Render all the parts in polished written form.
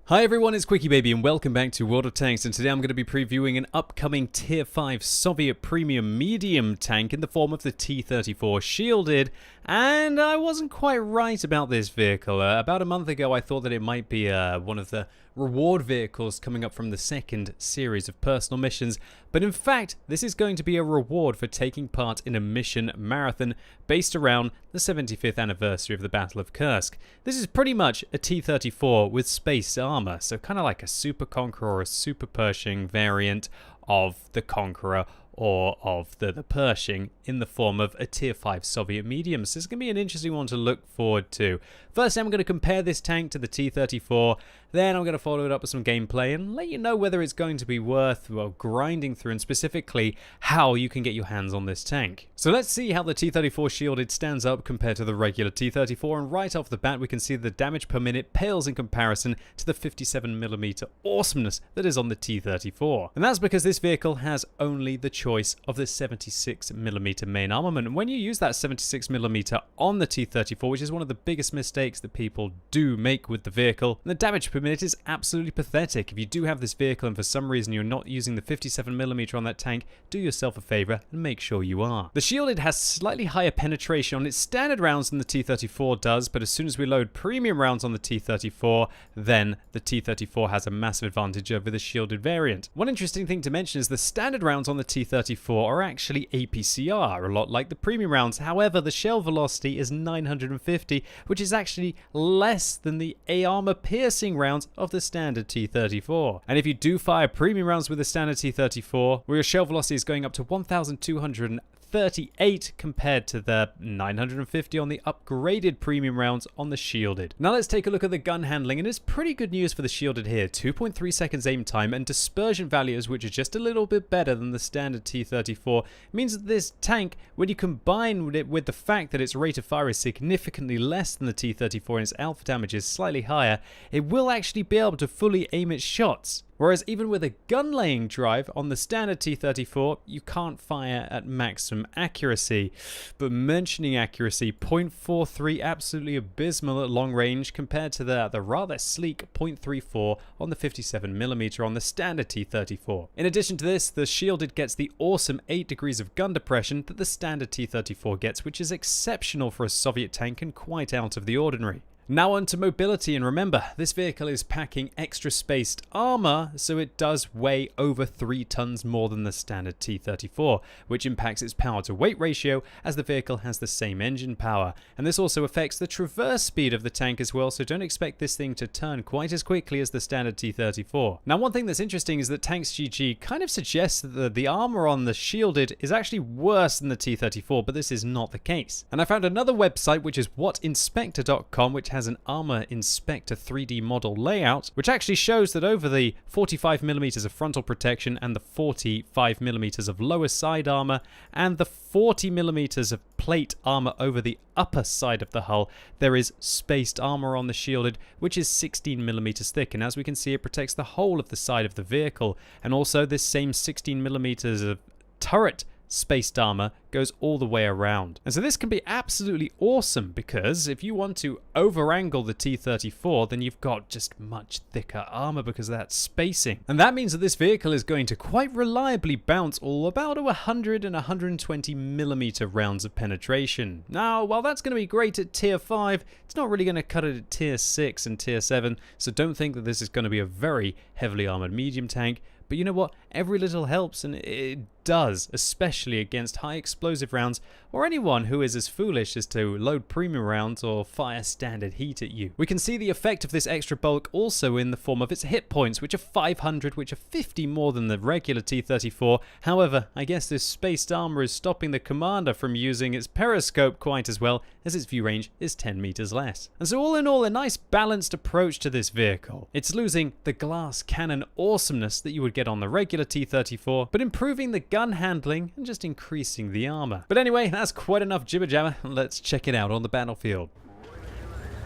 Hi everyone, it's Quickie Baby and welcome back to World of Tanks, and today I'm going to be previewing an upcoming Tier 5 Soviet Premium Medium tank in the form of the T-34 Shielded, and I wasn't quite right about this vehicle. About a month ago I thought that it might be one of the reward vehicles coming up from the second series of personal missions, but in fact this is going to be a reward for taking part in a mission marathon based around the 75th anniversary of the Battle of Kursk. This is pretty much a T-34 with space armor, so kind of like a Super Conqueror or a Super Pershing variant of the Conqueror or of the Pershing in the form of a Tier 5 Soviet medium. So it's going to be an interesting one to look forward to. First, I'm going to compare this tank to the T-34, then I'm going to follow it up with some gameplay and let you know whether it's going to be worth grinding through, and specifically how you can get your hands on this tank. So let's see how the T-34 Shielded stands up compared to the regular T-34, and right off the bat we can see the damage per minute pales in comparison to the 57mm awesomeness that is on the T-34. And that's because this vehicle has only the choice of the 76mm main armament, and when you use that 76mm on the T-34, which is one of the biggest mistakes that people do make with the vehicle, the damage per minute is absolutely pathetic. If you do have this vehicle and for some reason you're not using the 57mm on that tank, do yourself a favor and make sure you are. The Shielded has slightly higher penetration on its standard rounds than the T-34 does, but as soon as we load premium rounds on the T-34, then the T-34 has a massive advantage over the Shielded variant. One interesting thing to mention is the standard rounds on the T-34 are actually APCR, a lot like the premium rounds. However, the shell velocity is 950, which is actually less than the A-armor piercing rounds of the standard T-34. And if you do fire premium rounds with the standard T-34, where your shell velocity is going up to 1,238 compared to the 950 on the upgraded premium rounds on the Shielded. Now let's take a look at the gun handling, and it's pretty good news for the Shielded here. 2.3 seconds aim time and dispersion values, which are just a little bit better than the standard T-34, means that this tank, when you combine it with the fact that its rate of fire is significantly less than the T-34 and its alpha damage is slightly higher, it will actually be able to fully aim its shots. Whereas even with a gun laying drive on the standard T-34, you can't fire at maximum accuracy. But mentioning accuracy, 0.43 absolutely abysmal at long range compared to the rather sleek 0.34 on the 57mm on the standard T-34. In addition to this, the Shielded gets the awesome 8 degrees of gun depression that the standard T-34 gets, which is exceptional for a Soviet tank and quite out of the ordinary. Now on to mobility, and remember, this vehicle is packing extra spaced armor, so it does weigh over 3 tons more than the standard T-34, which impacts its power to weight ratio as the vehicle has the same engine power. And this also affects the traverse speed of the tank as well, so don't expect this thing to turn quite as quickly as the standard T-34. Now one thing that's interesting is that TanksGG kind of suggests that the armor on the Shielded is actually worse than the T-34, but this is not the case. And I found another website, which is whatinspector.com, which has an Armor Inspector 3D model layout, which actually shows that over the 45mm of frontal protection and the 45mm of lower side armor and the 40mm of plate armor over the upper side of the hull, there is spaced armor on the Shielded, which is 16mm thick, and as we can see, it protects the whole of the side of the vehicle. And also this same 16mm of turret spaced armor goes all the way around. And so this can be absolutely awesome, because if you want to over angle the T-34, then you've got just much thicker armor because of that spacing. And that means that this vehicle is going to quite reliably bounce all about 100 and 120mm rounds of penetration. Now, while that's going to be great at Tier 5, it's not really going to cut it at Tier 6 and Tier 7, so don't think that this is going to be a very heavily armored medium tank. But you know what? Every little helps, and it does, especially against high explosive rounds or anyone who is as foolish as to load premium rounds or fire standard heat at you. We can see the effect of this extra bulk also in the form of its hit points, which are 500, which are 50 more than the regular T-34. However, I guess this spaced armor is stopping the commander from using its periscope quite as well, as its view range is 10 meters less. And so all in all, a nice balanced approach to this vehicle. It's losing the glass cannon awesomeness that you would get on the regular T-34, but improving the gun handling and just increasing the armor. But anyway, that's quite enough jibber jabber. Let's check it out on the battlefield.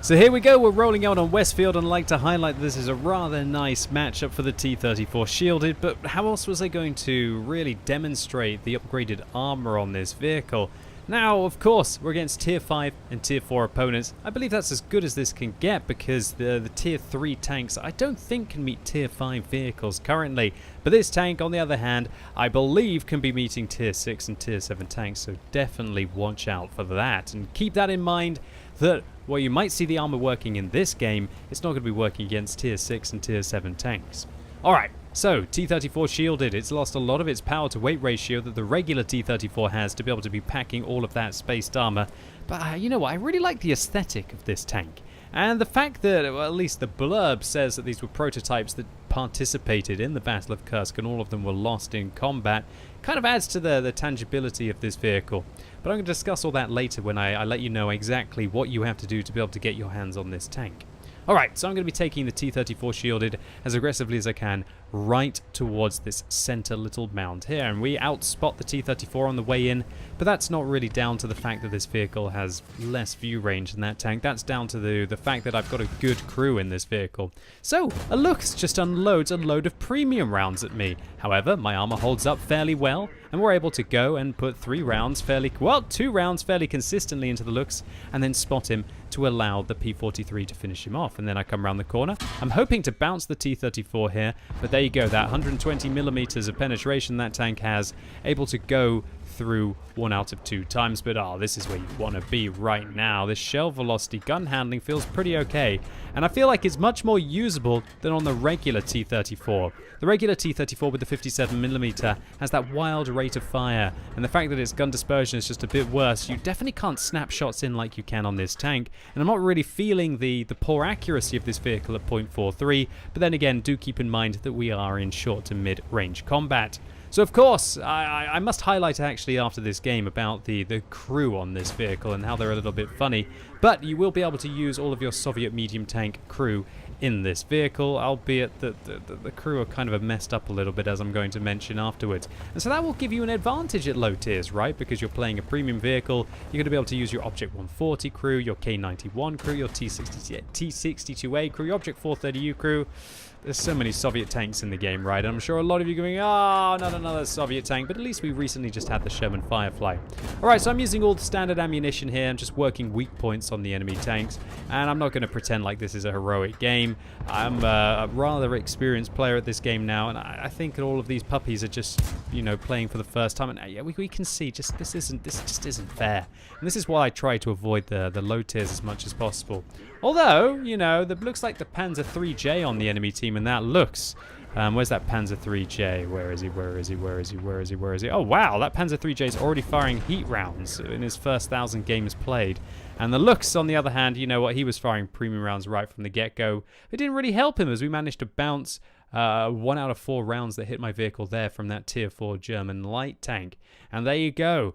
So here we go, we're rolling out on Westfield, and I'd like to highlight that this is a rather nice matchup for the T-34 Shielded, but how else was I going to really demonstrate the upgraded armor on this vehicle? Now, of course, we're against Tier 5 and Tier 4 opponents. I believe that's as good as this can get because the Tier 3 tanks I don't think can meet Tier 5 vehicles currently. But this tank, on the other hand, I believe can be meeting Tier 6 and Tier 7 tanks, so definitely watch out for that. And keep that in mind that while you might see the armor working in this game, it's not going to be working against Tier 6 and Tier 7 tanks. Alright. So, T-34 shielded, it's lost a lot of its power to weight ratio that the regular T-34 has to be able to be packing all of that spaced armor. But you know what, I really like the aesthetic of this tank. And the fact that, well, at least the blurb says that these were prototypes that participated in the Battle of Kursk and all of them were lost in combat, kind of adds to the tangibility of this vehicle. But I'm going to discuss all that later when I let you know exactly what you have to do to be able to get your hands on this tank. Alright, so I'm going to be taking the T-34 shielded as aggressively as I can right towards this center little mound here. And we outspot the T-34 on the way in, but that's not really down to the fact that this vehicle has less view range than that tank. That's down to the fact that I've got a good crew in this vehicle. So, Alux just unloads a load of premium rounds at me. However, my armor holds up fairly well, and we're able to go and put 2 rounds fairly consistently into the Lux, and then spot him to allow the P-43 to finish him off. And then I come around the corner. I'm hoping to bounce the T-34 here, but there you go, that 120 millimeters of penetration that tank has, able to go through 1 out of 2 times. But this is where you want to be right now. This shell velocity gun handling feels pretty okay, and I feel like it's much more usable than on the regular T-34. The regular T-34 with the 57mm has that wild rate of fire, and the fact that its gun dispersion is just a bit worse, you definitely can't snap shots in like you can on this tank, and I'm not really feeling the poor accuracy of this vehicle at .43, but then again, do keep in mind that we are in short to mid-range combat. So of course, I must highlight actually after this game about the crew on this vehicle and how they're a little bit funny, but you will be able to use all of your Soviet medium tank crew in this vehicle, albeit that the crew are kind of messed up a little bit, as I'm going to mention afterwards. And so that will give you an advantage at low tiers, right? Because you're playing a premium vehicle, you're going to be able to use your Object 140 crew, your K91 crew, your T62A crew, your Object 430U crew. There's so many Soviet tanks in the game, right? I'm sure a lot of you are going, oh, not another Soviet tank, but at least we recently just had the Sherman Firefly. Alright, so I'm using all the standard ammunition here. I'm just working weak points on the enemy tanks, and I'm not going to pretend like this is a heroic game. I'm a rather experienced player at this game now, and I think that all of these puppies are just, you know, playing for the first time, and yeah, we can see this just isn't fair. And this is why I try to avoid the low tiers as much as possible. Although, you know, there looks like the Panzer 3J on the enemy team, and that looks... where's that Panzer 3J? Where is he? Where is he? Where is he? Where is he? Where is he? Oh, wow, that Panzer 3J is already firing heat rounds in his first 1,000 games played. And the Lux, on the other hand, you know what, he was firing premium rounds right from the get-go. It didn't really help him as we managed to bounce 1 out of 4 rounds that hit my vehicle there from that Tier 4 German light tank. And there you go.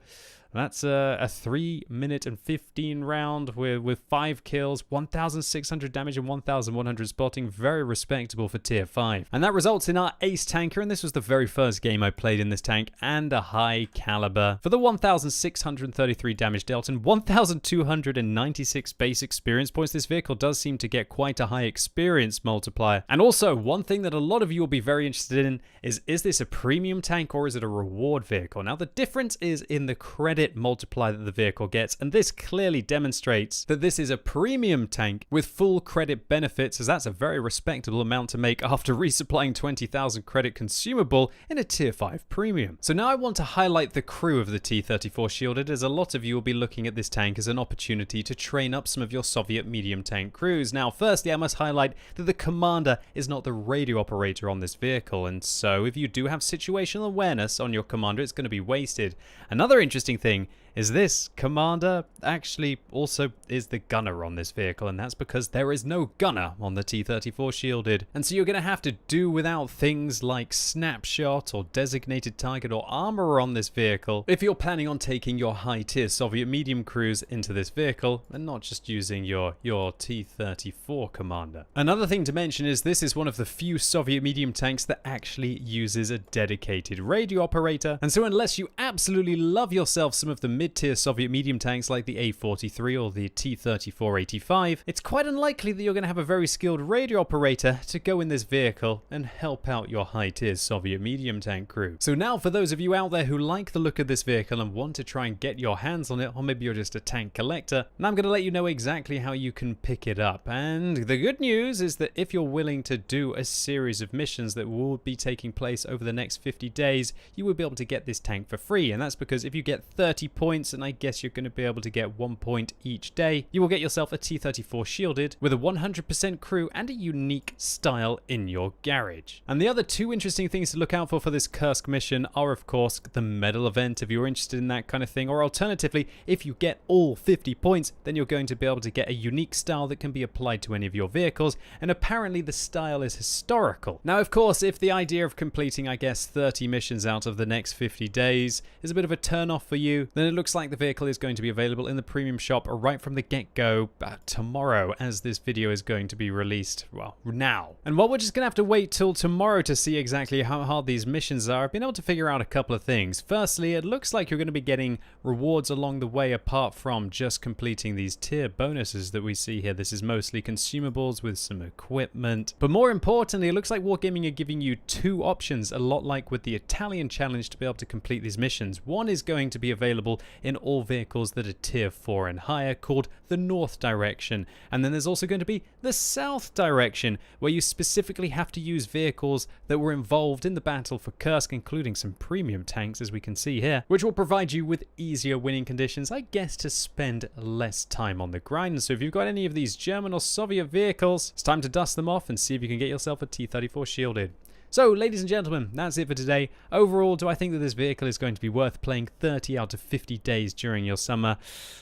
That's a 3 minute and 15 round with 5 kills, 1,600 damage and 1,100 spotting. Very respectable for Tier 5. And that results in our ace tanker, and this was the very first game I played in this tank, and a high caliber. For the 1,633 damage dealt and 1,296 base experience points, this vehicle does seem to get quite a high experience multiplier. And also, one thing that a lot of you will be very interested in is this a premium tank or is it a reward vehicle? Now, the difference is in the credit multiplier that the vehicle gets, and this clearly demonstrates that this is a premium tank with full credit benefits, as that's a very respectable amount to make after resupplying 20,000 credit consumable in a Tier 5 premium. So now I want to highlight the crew of the T-34 shielded, as a lot of you will be looking at this tank as an opportunity to train up some of your Soviet medium tank crews. Now, firstly, I must highlight that the commander is not the radio operator on this vehicle, and so if you do have situational awareness on your commander, it's going to be wasted. Another interesting thing is this commander actually also is the gunner on this vehicle, and that's because there is no gunner on the T-34 shielded. And so you're going to have to do without things like snapshot or designated target or armor on this vehicle if you're planning on taking your high tier Soviet medium crews into this vehicle and not just using your T-34 commander. Another thing to mention is this is one of the few Soviet medium tanks that actually uses a dedicated radio operator, and so unless you absolutely love yourself some of the mid-tier Soviet medium tanks like the A-43 or the T-34-85, it's quite unlikely that you're going to have a very skilled radio operator to go in this vehicle and help out your high-tier Soviet medium tank crew. So now for those of you out there who like the look of this vehicle and want to try and get your hands on it, or maybe you're just a tank collector, and I'm going to let you know exactly how you can pick it up. And the good news is that if you're willing to do a series of missions that will be taking place over the next 50 days, you will be able to get this tank for free. And that's because if you get 30 points, and I guess you're going to be able to get 1 point each day, you will get yourself a T-34 shielded with a 100% crew and a unique style in your garage. And the other two interesting things to look out for this Kursk mission are, of course, the medal event if you're interested in that kind of thing, or alternatively, if you get all 50 points, then you're going to be able to get a unique style that can be applied to any of your vehicles, and apparently the style is historical. Now, of course, if the idea of completing, I guess, 30 missions out of the next 50 days is a bit of a turn-off for you, then it looks like the vehicle is going to be available in the premium shop right from the get-go tomorrow, as this video is going to be released, well, now. And while we're just going to have to wait till tomorrow to see exactly how hard these missions are, I've been able to figure out a couple of things. Firstly, it looks like you're going to be getting rewards along the way apart from just completing these tier bonuses that we see here. This is mostly consumables with some equipment. But more importantly, it looks like Wargaming are giving you two options, a lot like with the Italian challenge, to be able to complete these missions. One is going to be available in all vehicles that are tier 4 and higher, called the North Direction. And then there's also going to be the South Direction, where you specifically have to use vehicles that were involved in the battle for Kursk, including some premium tanks, as we can see here, which will provide you with easier winning conditions, I guess, to spend less time on the grind. So if you've got any of these German or Soviet vehicles, it's time to dust them off and see if you can get yourself a T-34 shielded. So, ladies and gentlemen, that's it for today. Overall, do I think that this vehicle is going to be worth playing 30 out of 50 days during your summer?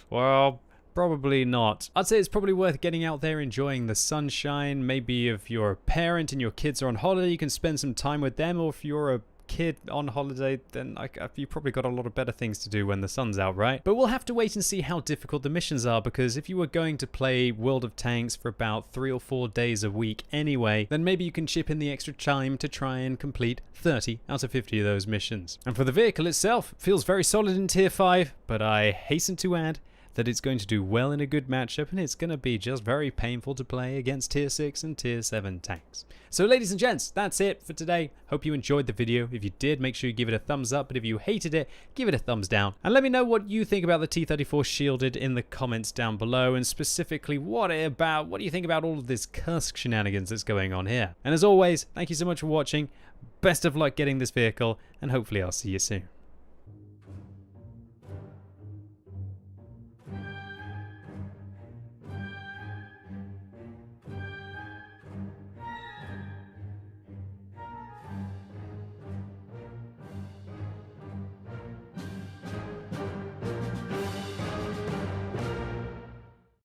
Well, probably not. I'd say it's probably worth getting out there, enjoying the sunshine. Maybe if you're a parent and your kids are on holiday, you can spend some time with them. Or if you're a kid on holiday, then you've probably got a lot of better things to do when the sun's out, right? But we'll have to wait and see how difficult the missions are, because if you were going to play World of Tanks for about 3 or 4 days a week anyway, then maybe you can chip in the extra time to try and complete 30 out of 50 of those missions. And for the vehicle itself, it feels very solid in tier 5, but I hasten to add that it's going to do well in a good matchup, and it's going to be just very painful to play against tier 6 and tier 7 tanks. So ladies and gents, that's it for today. Hope you enjoyed the video. If you did, make sure you give it a thumbs up, but if you hated it, give it a thumbs down. And let me know what you think about the T-34 shielded in the comments down below, and specifically what do you think about all of this Kursk shenanigans that's going on here. And as always, thank you so much for watching. Best of luck getting this vehicle, and hopefully I'll see you soon.